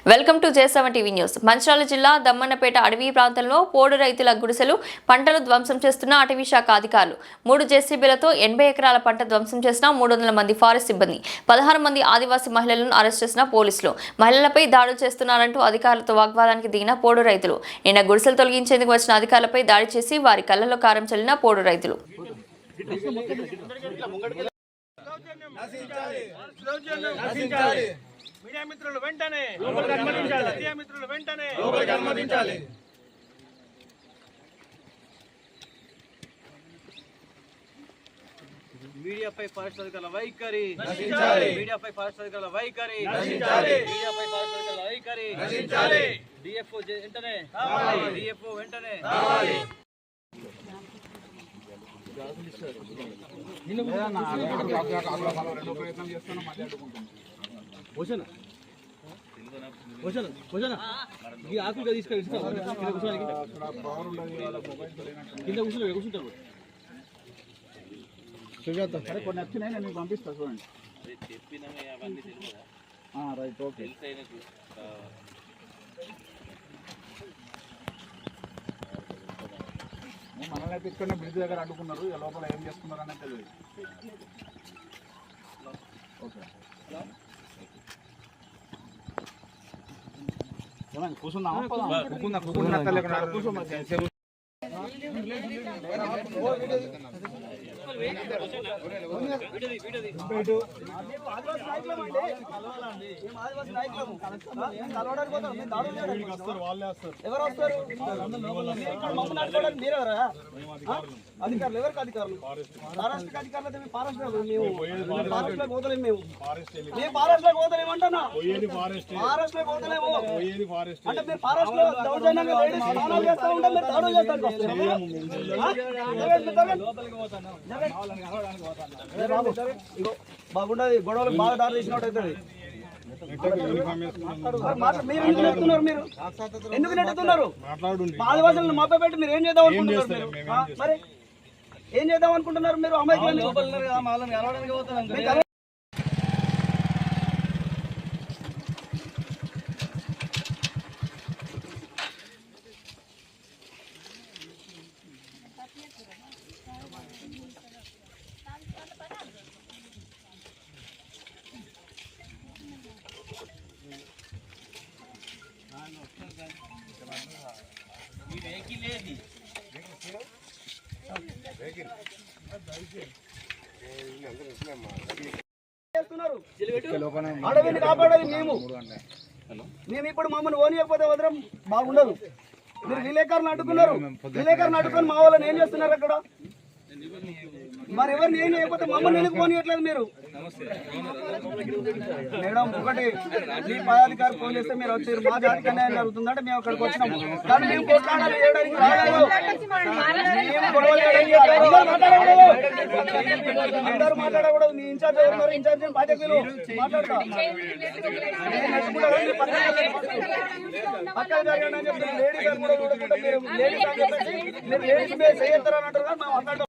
Welcome to J7 TV news. Mancherial జిల్లా దమ్మన్నపేట అడవి ప్రాంతంలో పోడు రైతుల గుడిసెలు పంటలు ధ్వంసం చేస్తున్న అటవీ శాఖ అధికారులు 3 జేసీబీలతో 80 ఎకరాల పంట ధ్వంసం చేసిన 300 మంది ఫారెస్ట్ సిబ్బంది 16 మంది ఆదివాసీ మహిళలను అరెస్ట్ చేసిన పోలీసులు మహిళలపై దాడులు చేస్తున్నారంటూ అధికారులతో వాగ్వాదానికి దిగిన పోడు రైతులు నిన్న గుడిసెలు తొలగించేందుకు వచ్చిన అధికారులపై దాడి చేసి వారి కళ్ళలో కారం చల్లిన పోడు రైతులు మీడియా మిత్రులు వెంటనే లోపలికి అనుమతించాలి. మీడియా మిత్రులు వెంటనే లోపలికి అనుమతించాలి. మీడియాపై ఫారెస్ట్ అధికారుల వైఖరి నశించాలి. మీడియాపై ఫారెస్ట్ అధికారుల వైఖరి నశించాలి. మీడియాపై ఫారెస్ట్ అధికారుల వైఖరి నశించాలి. డిఎఫ్ఓ వెంటనే కావాలి. డిఎఫ్ఓ వెంటనే కావాలి. ఆకులుగా తీసుకెళ్ళి కింద కూర్చుంటారు. సరే కొన్ని వచ్చినాయి నేను పంపిస్తా చూడండి. Right okay. మనల్ని అయితే ఇక్కడ బ్రిడ్జ్ దగ్గర అడ్డుకున్నారు. లోపల ఏం చేస్తున్నారు అనేది తెలియదు. ఓకే కూర్చుందామా? కూర్చుందా ఎవరు వస్తారు? మీరెవరా అధికారులు? ఎవరికి అధికారులు? ఫారెస్ట్ అధికారులు. ఫారెస్ట్ ఫారెస్ట్ లో పోతలేము. మేము ఫారెస్ట్ లో పోతలేము అంటున్నా. ఫారెస్ట్ లో పోతలేము అంటే మీరు ఫారెస్ట్ లో దౌర్జన్యంగా లేడీస్ స్నానాలు చేస్తూ ఉంటాం. మీరు దాడులు చేస్తాను బాగుండదు. గొడవలకు బాగా దారి తీసినట్టు అవుతుంది. మీరు ఎందుకు నెట్టుతున్నారు? మీరు ఎందుకు నెట్టుతున్నారు? ఆదివాసులను మభ్య పెట్టి మీరు ఏం చేద్దాం అనుకుంటున్నారు? మరి ఏం చేద్దాం అనుకుంటున్నారు? మీరు అమ్మాయికి అడవిని కాపాడేది మేము ఇప్పుడు మమ్మల్ని ఓనియకపోతే వదరం బాగుండదు. మీరు విలేకరులను అడ్డుకున్నారు. విలేకరులను అడ్డుకొని మా వాళ్ళని ఏం చేస్తున్నారు అక్కడ? మరి ఎవరిని ఏం చేయకపోతే మమ్మల్ని ఎందుకు పోనీయట్లేదు మీరు? మేడం ఒకటి మీ పై అధికారి ఫోన్ చేస్తే మీరు వచ్చారు. మా జాతికి అన్యాయం జరుగుతుందంటే మేము అక్కడికి వచ్చినాము. కానీ మేము కొట్లాడాలి చేయడానికి రాలేదు. అందరూ మాట్లాడకూడదు. మీ ఇన్ఛార్జ్ ఎవరు? ఇన్ఛార్జ్ బాధ్యతలు మాట్లాడతా పక్కన జరగండి అని చెప్పి లేడీస్ అని కూడా చూడకుండా మీరు లేడీస్ అని చెప్పేసి మీరు లేడీస్ మీద చేయొద్దారని అంటారు. మేము మాట్లాడతాం.